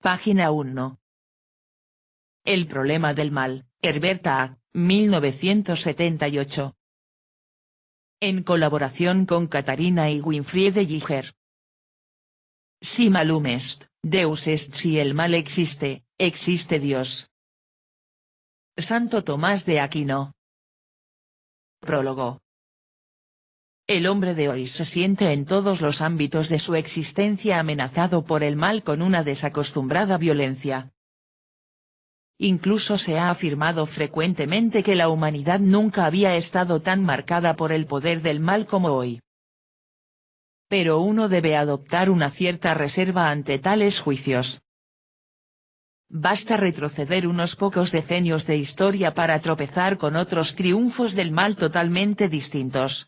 Página 1. El problema del mal, Herbert A., 1978. En colaboración con Katharina y Winfriede Giger. Si malum est, Deus est. Si el mal existe, existe Dios. Santo Tomás de Aquino. Prólogo. El hombre de hoy se siente en todos los ámbitos de su existencia amenazado por el mal con una desacostumbrada violencia. Incluso se ha afirmado frecuentemente que la humanidad nunca había estado tan marcada por el poder del mal como hoy. Pero uno debe adoptar una cierta reserva ante tales juicios. Basta retroceder unos pocos decenios de historia para tropezar con otros triunfos del mal totalmente distintos.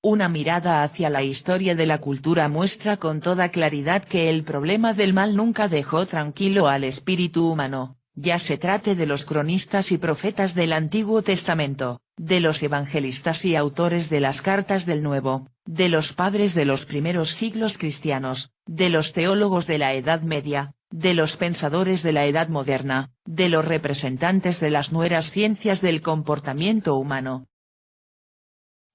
Una mirada hacia la historia de la cultura muestra con toda claridad que el problema del mal nunca dejó tranquilo al espíritu humano, ya se trate de los cronistas y profetas del Antiguo Testamento, de los evangelistas y autores de las cartas del Nuevo, de los padres de los primeros siglos cristianos, de los teólogos de la Edad Media, de los pensadores de la Edad Moderna, de los representantes de las nuevas ciencias del comportamiento humano.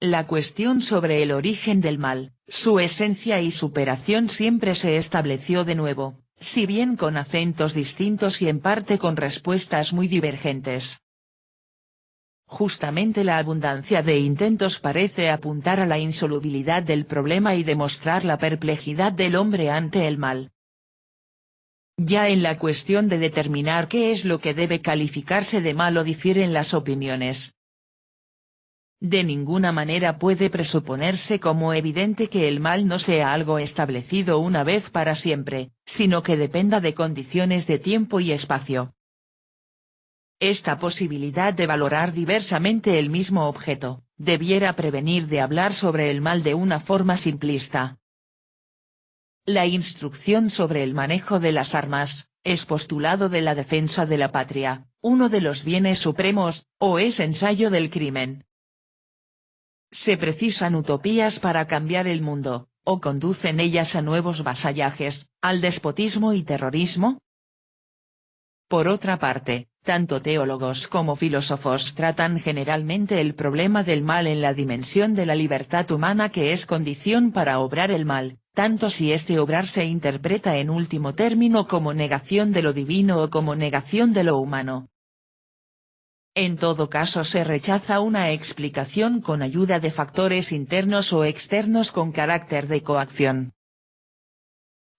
La cuestión sobre el origen del mal, su esencia y superación siempre se estableció de nuevo, si bien con acentos distintos y en parte con respuestas muy divergentes. Justamente la abundancia de intentos parece apuntar a la insolubilidad del problema y demostrar la perplejidad del hombre ante el mal. Ya en la cuestión de determinar qué es lo que debe calificarse de malo difieren las opiniones. De ninguna manera puede presuponerse como evidente que el mal no sea algo establecido una vez para siempre, sino que dependa de condiciones de tiempo y espacio. Esta posibilidad de valorar diversamente el mismo objeto, debiera prevenir de hablar sobre el mal de una forma simplista. La instrucción sobre el manejo de las armas, es postulado de la defensa de la patria, uno de los bienes supremos, o es ensayo del crimen. Se precisan utopías para cambiar el mundo, o conducen ellas a nuevos vasallajes, al despotismo y terrorismo. Por otra parte, tanto teólogos como filósofos tratan generalmente el problema del mal en la dimensión de la libertad humana que es condición para obrar el mal, tanto si este obrar se interpreta en último término como negación de lo divino o como negación de lo humano. En todo caso se rechaza una explicación con ayuda de factores internos o externos con carácter de coacción.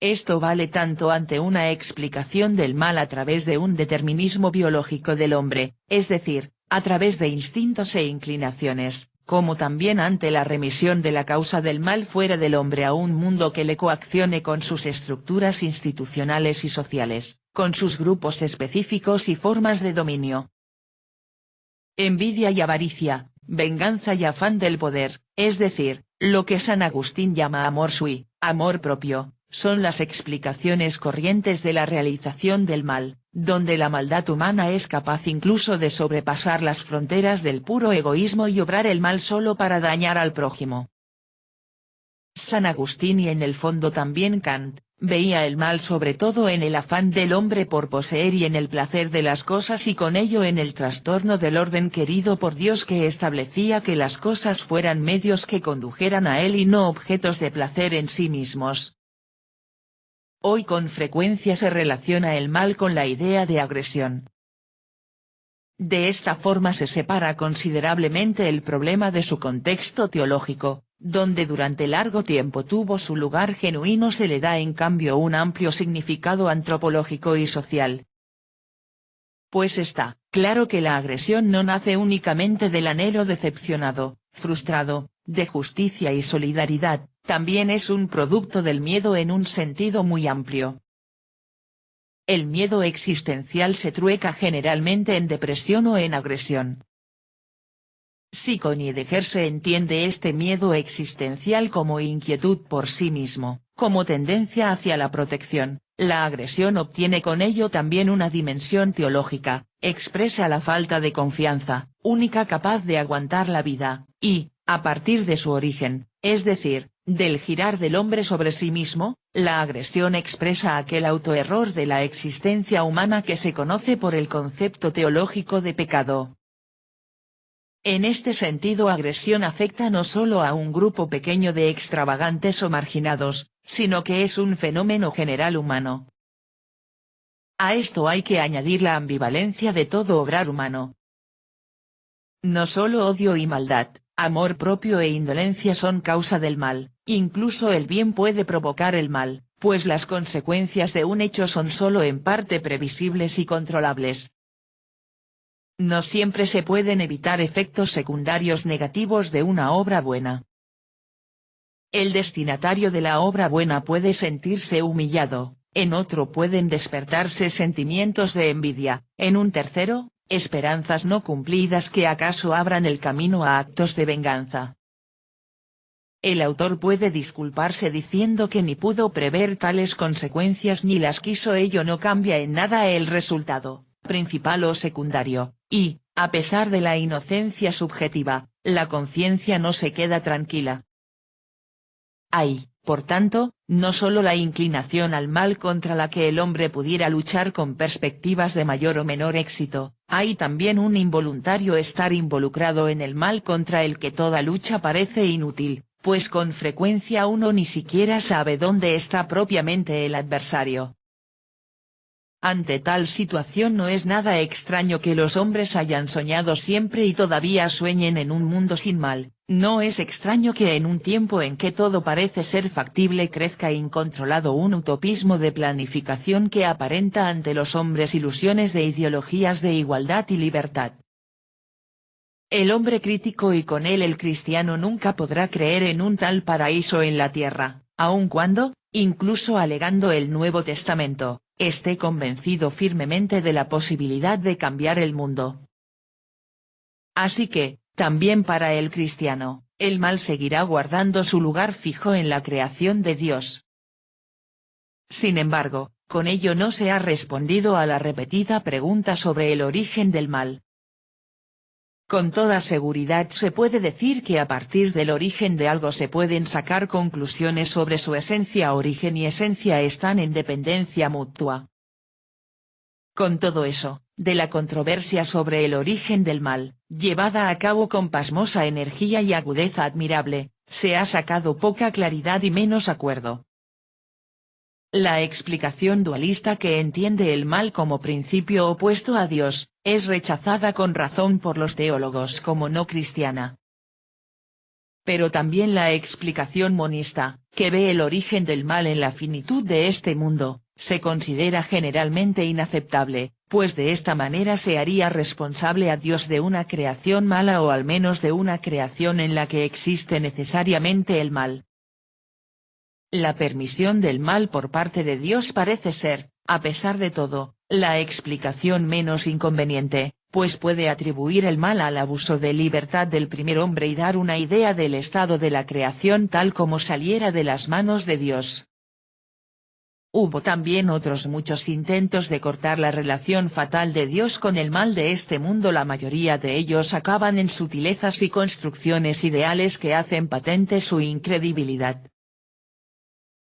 Esto vale tanto ante una explicación del mal a través de un determinismo biológico del hombre, es decir, a través de instintos e inclinaciones, como también ante la remisión de la causa del mal fuera del hombre a un mundo que le coaccione con sus estructuras institucionales y sociales, con sus grupos específicos y formas de dominio. Envidia y avaricia, venganza y afán del poder, es decir, lo que San Agustín llama amor sui, amor propio, son las explicaciones corrientes de la realización del mal, donde la maldad humana es capaz incluso de sobrepasar las fronteras del puro egoísmo y obrar el mal solo para dañar al prójimo. San Agustín y en el fondo también Kant, veía el mal sobre todo en el afán del hombre por poseer y en el placer de las cosas y con ello en el trastorno del orden querido por Dios que establecía que las cosas fueran medios que condujeran a él y no objetos de placer en sí mismos. Hoy con frecuencia se relaciona el mal con la idea de agresión. De esta forma se separa considerablemente el problema de su contexto teológico, donde durante largo tiempo tuvo su lugar genuino, se le da en cambio un amplio significado antropológico y social. Pues está claro que la agresión no nace únicamente del anhelo decepcionado, frustrado, de justicia y solidaridad, también es un producto del miedo en un sentido muy amplio. El miedo existencial se trueca generalmente en depresión o en agresión. Si con Heidegger se entiende este miedo existencial como inquietud por sí mismo, como tendencia hacia la protección, la agresión obtiene con ello también una dimensión teológica, expresa la falta de confianza, única capaz de aguantar la vida, y, a partir de su origen, es decir, del girar del hombre sobre sí mismo, La agresión expresa aquel autoerror de la existencia humana que se conoce por el concepto teológico de pecado. En este sentido, agresión afecta no solo a un grupo pequeño de extravagantes o marginados, sino que es un fenómeno general humano. A esto hay que añadir la ambivalencia de todo obrar humano. No solo odio y maldad, amor propio e indolencia son causa del mal, incluso el bien puede provocar el mal, pues las consecuencias de un hecho son solo en parte previsibles y controlables. No siempre se pueden evitar efectos secundarios negativos de una obra buena. El destinatario de la obra buena puede sentirse humillado, en otro pueden despertarse sentimientos de envidia, en un tercero, esperanzas no cumplidas que acaso abran el camino a actos de venganza. El autor puede disculparse diciendo que ni pudo prever tales consecuencias ni las quiso, ello no cambia en nada el resultado, principal o secundario, y, a pesar de la inocencia subjetiva, la conciencia no se queda tranquila. Hay, por tanto, no solo la inclinación al mal contra la que el hombre pudiera luchar con perspectivas de mayor o menor éxito, hay también un involuntario estar involucrado en el mal contra el que toda lucha parece inútil, pues con frecuencia uno ni siquiera sabe dónde está propiamente el adversario. Ante tal situación no es nada extraño que los hombres hayan soñado siempre y todavía sueñen en un mundo sin mal, no es extraño que en un tiempo en que todo parece ser factible crezca incontrolado un utopismo de planificación que aparenta ante los hombres ilusiones de ideologías de igualdad y libertad. El hombre crítico y con él el cristiano nunca podrá creer en un tal paraíso en la tierra, aun cuando, incluso alegando el Nuevo Testamento, esté convencido firmemente de la posibilidad de cambiar el mundo. Así que, también para el cristiano, el mal seguirá guardando su lugar fijo en la creación de Dios. Sin embargo, con ello no se ha respondido a la repetida pregunta sobre el origen del mal. Con toda seguridad se puede decir que a partir del origen de algo se pueden sacar conclusiones sobre su esencia. Origen y esencia están en dependencia mutua. Con todo eso, de la controversia sobre el origen del mal, llevada a cabo con pasmosa energía y agudeza admirable, se ha sacado poca claridad y menos acuerdo. La explicación dualista que entiende el mal como principio opuesto a Dios, es rechazada con razón por los teólogos como no cristiana. Pero también la explicación monista, que ve el origen del mal en la finitud de este mundo, se considera generalmente inaceptable, pues de esta manera se haría responsable a Dios de una creación mala o al menos de una creación en la que existe necesariamente el mal. La permisión del mal por parte de Dios parece ser, a pesar de todo, la explicación menos inconveniente, pues puede atribuir el mal al abuso de libertad del primer hombre y dar una idea del estado de la creación tal como saliera de las manos de Dios. Hubo también otros muchos intentos de cortar la relación fatal de Dios con el mal de este mundo, la mayoría de ellos acaban en sutilezas y construcciones ideales que hacen patente su incredibilidad.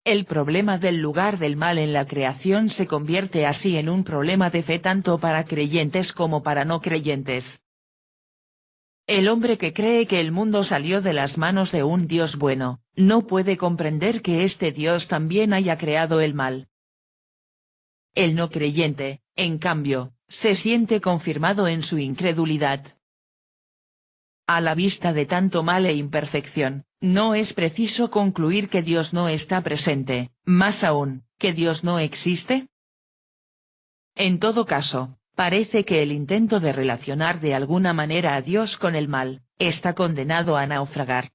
El problema del lugar del mal en la creación se convierte así en un problema de fe tanto para creyentes como para no creyentes. El hombre que cree que el mundo salió de las manos de un Dios bueno, no puede comprender que este Dios también haya creado el mal. El no creyente, en cambio, se siente confirmado en su incredulidad. A la vista de tanto mal e imperfección, no es preciso concluir que Dios no está presente, más aún, que Dios no existe. En todo caso, parece que el intento de relacionar de alguna manera a Dios con el mal, está condenado a naufragar.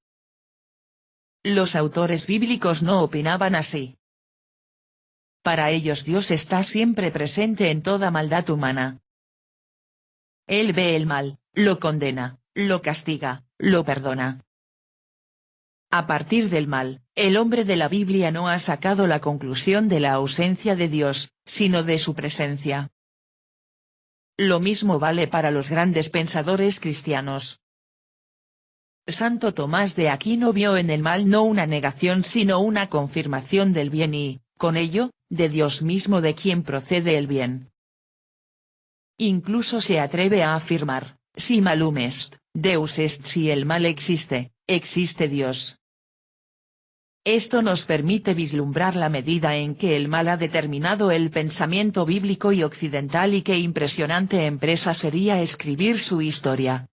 Los autores bíblicos no opinaban así. Para ellos Dios está siempre presente en toda maldad humana. Él ve el mal, lo condena, lo castiga, lo perdona. A partir del mal, el hombre de la Biblia no ha sacado la conclusión de la ausencia de Dios, sino de su presencia. Lo mismo vale para los grandes pensadores cristianos. Santo Tomás de Aquino vio en el mal no una negación sino una confirmación del bien y, con ello, de Dios mismo de quien procede el bien. Incluso se atreve a afirmar, si malum est, Deus est, si el mal existe, existe Dios. Esto nos permite vislumbrar la medida en que el mal ha determinado el pensamiento bíblico y occidental y qué impresionante empresa sería escribir su historia.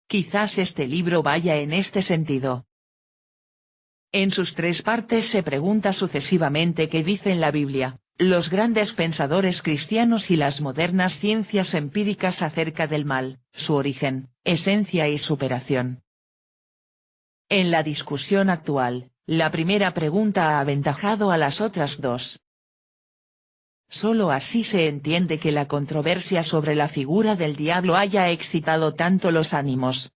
Quizás este libro vaya en este sentido. En sus 3 partes se pregunta sucesivamente qué dicen la Biblia, los grandes pensadores cristianos y las modernas ciencias empíricas acerca del mal, su origen, esencia y superación. En la discusión actual, la primera pregunta ha aventajado a las otras 2. Solo así se entiende que la controversia sobre la figura del diablo haya excitado tanto los ánimos.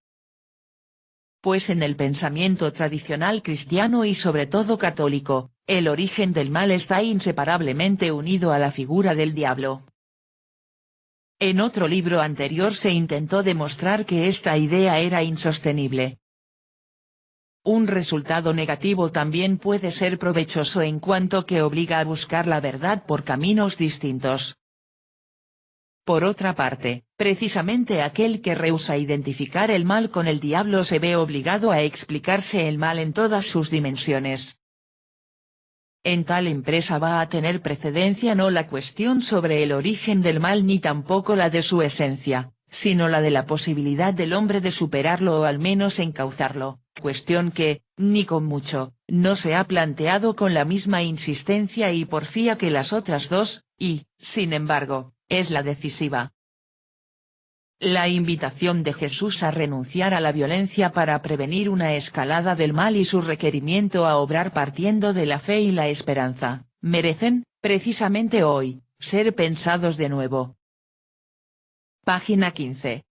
Pues en el pensamiento tradicional cristiano y sobre todo católico, el origen del mal está inseparablemente unido a la figura del diablo. En otro libro anterior se intentó demostrar que esta idea era insostenible. Un resultado negativo también puede ser provechoso en cuanto que obliga a buscar la verdad por caminos distintos. Por otra parte, precisamente aquel que rehúsa identificar el mal con el diablo se ve obligado a explicarse el mal en todas sus dimensiones. En tal empresa va a tener precedencia no la cuestión sobre el origen del mal ni tampoco la de su esencia, sino la de la posibilidad del hombre de superarlo o al menos encauzarlo, cuestión que, ni con mucho, no se ha planteado con la misma insistencia y porfía que las otras 2, y, sin embargo, es la decisiva. La invitación de Jesús a renunciar a la violencia para prevenir una escalada del mal y su requerimiento a obrar partiendo de la fe y la esperanza, merecen, precisamente hoy, ser pensados de nuevo. Página 15.